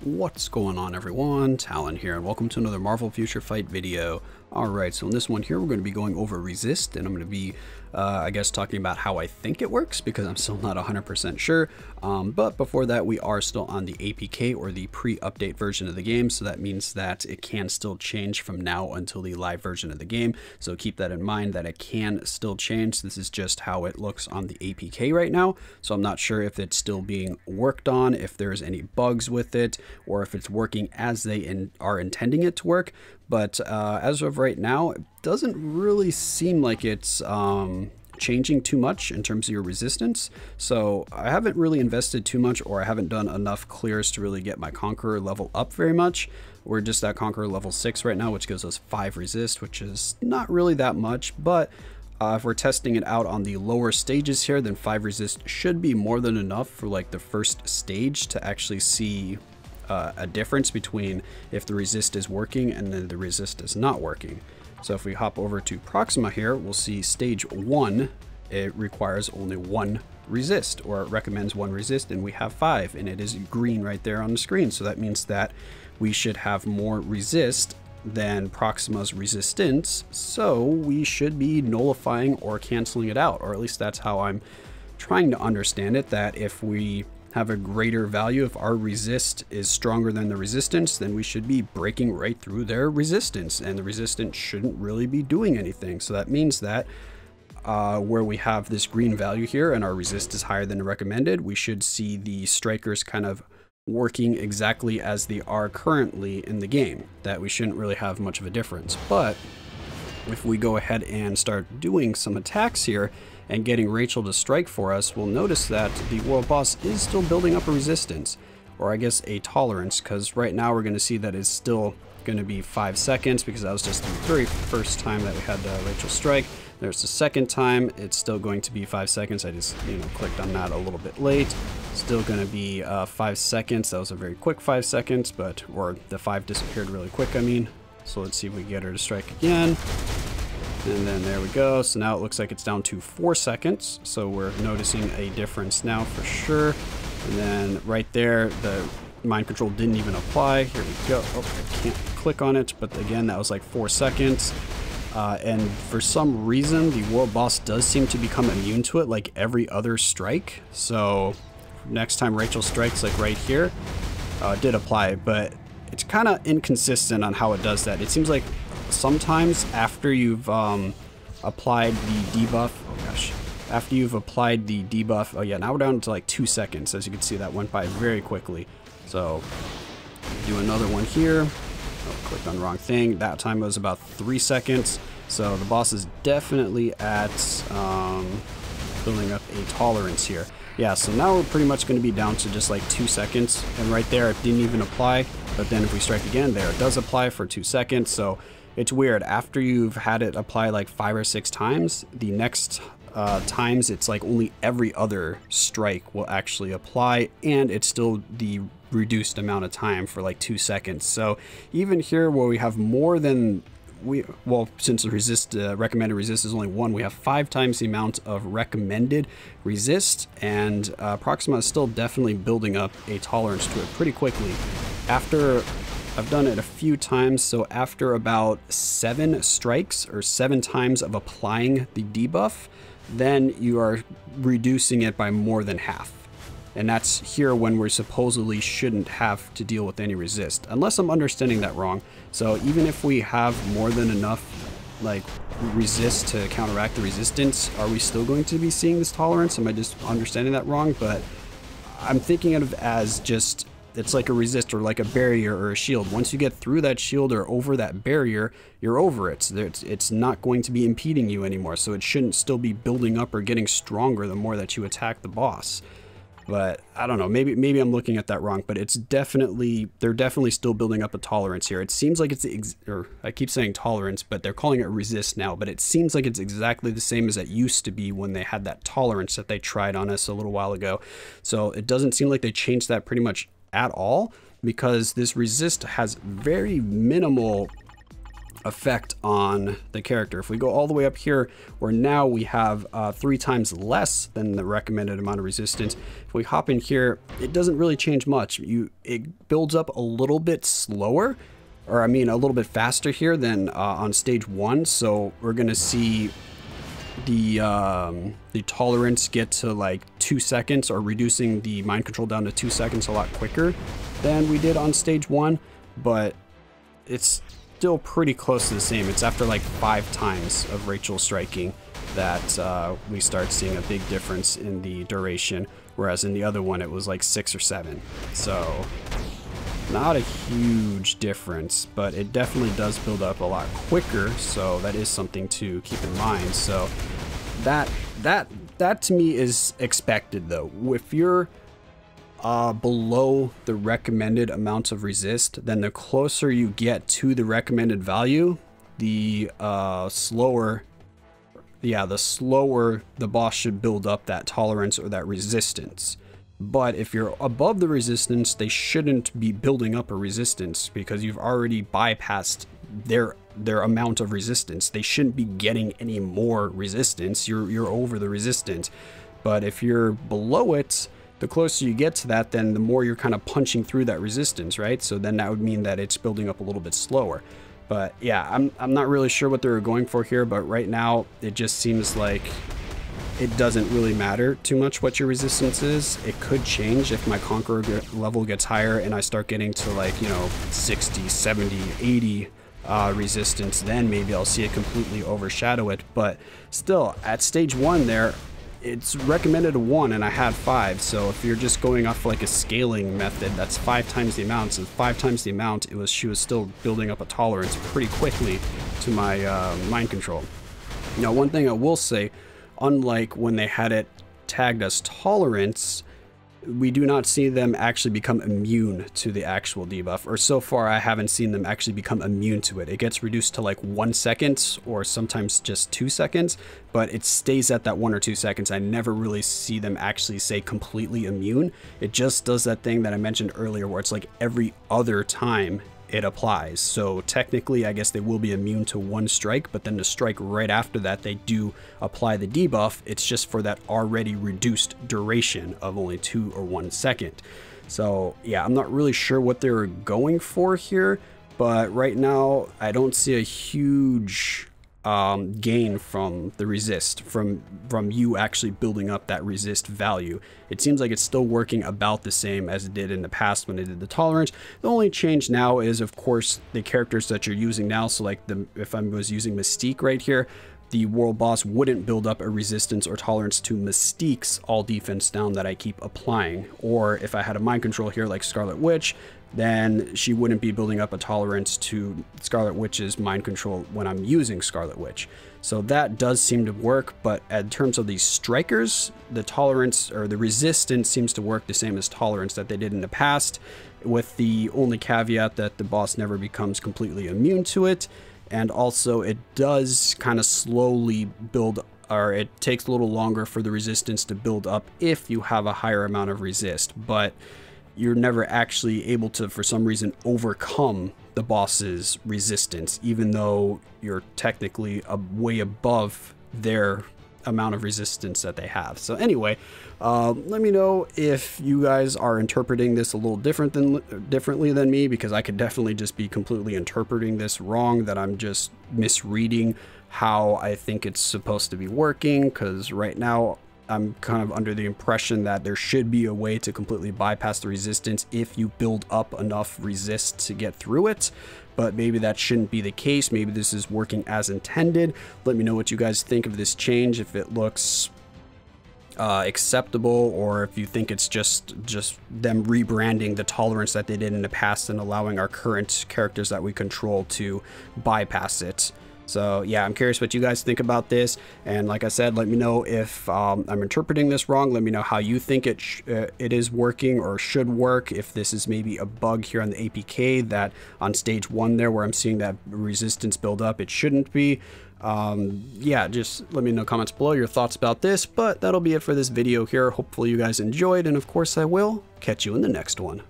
What's going on, everyone? Talen here, and welcome to another Marvel Future Fight video. Alright, so in this one here, we're going to be going over Resist, and I'm going to be, I guess, talking about how I think it works, because I'm still not 100% sure. But before that, we are still on the APK, or the pre-update version of the game, so that means that it can still change from now until the live version of the game. So keep that in mind, that it can still change. This is just how it looks on the APK right now, so I'm not sure if it's still being worked on, if there's any bugs with it, or if it's working as they are intending it to work. But as of right now, it doesn't really seem like it's changing too much in terms of your resistance. So I haven't really invested too much, or I haven't done enough clears to really get my Conqueror level up very much. We're just at Conqueror level 6 right now, which gives us 5 resist, which is not really that much. But if we're testing it out on the lower stages here, then 5 resist should be more than enough for like the first stage to actually see a difference between if the resist is working and then the resist is not working. So if we hop over to Proxima here, we'll see stage 1, it requires only 1 resist, or it recommends 1 resist, and we have 5, and it is green right there on the screen. So that means that we should have more resist than Proxima's resistance, so we should be nullifying or canceling it out, or at least that's how I'm trying to understand it, that if we have a greater value, if our resist is stronger than the resistance, then we should be breaking right through their resistance, and the resistance shouldn't really be doing anything. So that means that where we have this green value here and our resist is higher than the recommended, we should see the strikers kind of working exactly as they are currently in the game, that we shouldn't really have much of a difference. But if we go ahead and start doing some attacks here and getting Rachel to strike for us, we'll notice that the world boss is still building up a resistance, or I guess a tolerance, because right now we're going to see that it's still going to be 5 seconds, because that was just the very first time that we had Rachel strike. There's the second time, it's still going to be 5 seconds. I just, clicked on that a little bit late. Still going to be 5 seconds. That was a very quick 5 seconds, or the 5 disappeared really quick, I mean. So let's see if we get her to strike again. And then there we go. So now it looks like it's down to 4 seconds. So we're noticing a difference now for sure. And then right there, the mind control didn't even apply. Here we go. Oh, I can't click on it. But again, that was like 4 seconds. And for some reason, the world boss does seem to become immune to it like every other strike. So next time Rachel strikes, like right here, it did apply. But it's kind of inconsistent on how it does that. It seems like sometimes after you've applied the debuff, after you've applied the debuff, oh yeah, now we're down to like 2 seconds. As you can see, that went by very quickly. So do another one here. Oh, clicked on the wrong thing. That time was about 3 seconds. So the boss is definitely at building up a tolerance here. Yeah, so now we're pretty much going to be down to just like 2 seconds. And right there, it didn't even apply. But then if we strike again, there it does apply for 2 seconds. So it's weird. After you've had it apply like 5 or 6 times, the next times it's like only every other strike will actually apply, and it's still the reduced amount of time for like 2 seconds. So even here where we have more than since the recommended resist is only 1, we have 5 times the amount of recommended resist, and Proxima is still definitely building up a tolerance to it pretty quickly. After I've done it a few times, so after about 7 strikes or 7 times of applying the debuff, then you are reducing it by more than half. And that's here when we supposedly shouldn't have to deal with any resist, unless I'm understanding that wrong. So even if we have more than enough like resist to counteract the resistance, are we still going to be seeing this tolerance? Am I just understanding that wrong? But I'm thinking of it as just, it's like a resist or like a barrier or a shield. Once you get through that shield or over that barrier, you're over it. It's not going to be impeding you anymore. So it shouldn't still be building up or getting stronger the more that you attack the boss. But I don't know, maybe I'm looking at that wrong, but they're definitely still building up a tolerance here. It seems like I keep saying tolerance, but they're calling it resist now, but it seems like it's exactly the same as it used to be when they had that tolerance that they tried on us a little while ago. So it doesn't seem like they changed that pretty much at all, because this resist has very minimal effect on the character. If we go all the way up here, where now we have 3 times less than the recommended amount of resistance, if we hop in here, it doesn't really change much. It builds up a little bit slower, or I mean a little bit faster here than on stage 1. So we're gonna see the tolerance get to like 2 seconds, or reducing the mind control down to 2 seconds a lot quicker than we did on stage 1, but it's still pretty close to the same. It's after like 5 times of Rachel striking that we start seeing a big difference in the duration, whereas in the other one it was like 6 or 7. So not a huge difference, but it definitely does build up a lot quicker, so that is something to keep in mind. So that to me is expected though. If you're below the recommended amounts of resist, then the closer you get to the recommended value, the slower the boss should build up that tolerance or that resistance. But if you're above the resistance, they shouldn't be building up a resistance, because you've already bypassed their amount of resistance. They shouldn't be getting any more resistance. You're over the resistance. But if you're below it, the closer you get to that, then the more you're kind of punching through that resistance, right? So then that would mean that it's building up a little bit slower. But yeah, I'm not really sure what they were going for here, but right now it just seems like it doesn't really matter too much what your resistance is. It could change if my Conqueror level gets higher and I start getting to like, you know, 60, 70, 80 resistance, then maybe I'll see it completely overshadow it. But still, at stage 1 there, it's recommended a 1 and I had 5. So if you're just going off like a scaling method, that's 5 times the amount. So 5 times the amount, she was still building up a tolerance pretty quickly to my mind control. Now, one thing I will say, unlike when they had it tagged as tolerance, we do not see them actually become immune to the actual debuff, or so far I haven't seen them actually become immune to it. It gets reduced to like 1 second or sometimes just 2 seconds, but it stays at that 1 or 2 seconds. I never really see them actually say completely immune. It just does that thing that I mentioned earlier where it's like every other time it applies. So technically, I guess they will be immune to 1 strike, but then the strike right after that, they do apply the debuff. It's just for that already reduced duration of only 2 or 1 second. So yeah, I'm not really sure what they were going for here, but right now I don't see a huge gain from the resist, from you actually building up that resist value. It seems like it's still working about the same as it did in the past when they did the tolerance. The only change now is, of course, the characters that you're using now. So like if I was using Mystique right here, the world boss wouldn't build up a resistance or tolerance to Mystique's all defense down that I keep applying. Or if I had a mind control here like Scarlet Witch, then she wouldn't be building up a tolerance to Scarlet Witch's mind control when I'm using Scarlet Witch. So that does seem to work, but in terms of these strikers, the tolerance or the resistance seems to work the same as tolerance that they did in the past, with the only caveat that the boss never becomes completely immune to it. And also it does kind of slowly build, or it takes a little longer for the resistance to build up if you have a higher amount of resist, but you're never actually able to, for some reason, overcome the boss's resistance, even though you're technically way above their amount of resistance that they have. So anyway, let me know if you guys are interpreting this a little differently than me, because I could definitely just be completely interpreting this wrong, that I'm just misreading how I think it's supposed to be working, because right now I'm kind of under the impression that there should be a way to completely bypass the resistance if you build up enough resist to get through it. But maybe that shouldn't be the case. Maybe this is working as intended. Let me know what you guys think of this change, if it looks acceptable, or if you think it's just them rebranding the tolerance that they did in the past and allowing our current characters that we control to bypass it. So yeah, I'm curious what you guys think about this. And like I said, let me know if I'm interpreting this wrong. Let me know how you think it is working or should work. If this is maybe a bug here on the APK, that on stage 1 there where I'm seeing that resistance build up, it shouldn't be. Yeah, just let me know in the comments below your thoughts about this. But that'll be it for this video here. Hopefully you guys enjoyed, and of course I will catch you in the next one.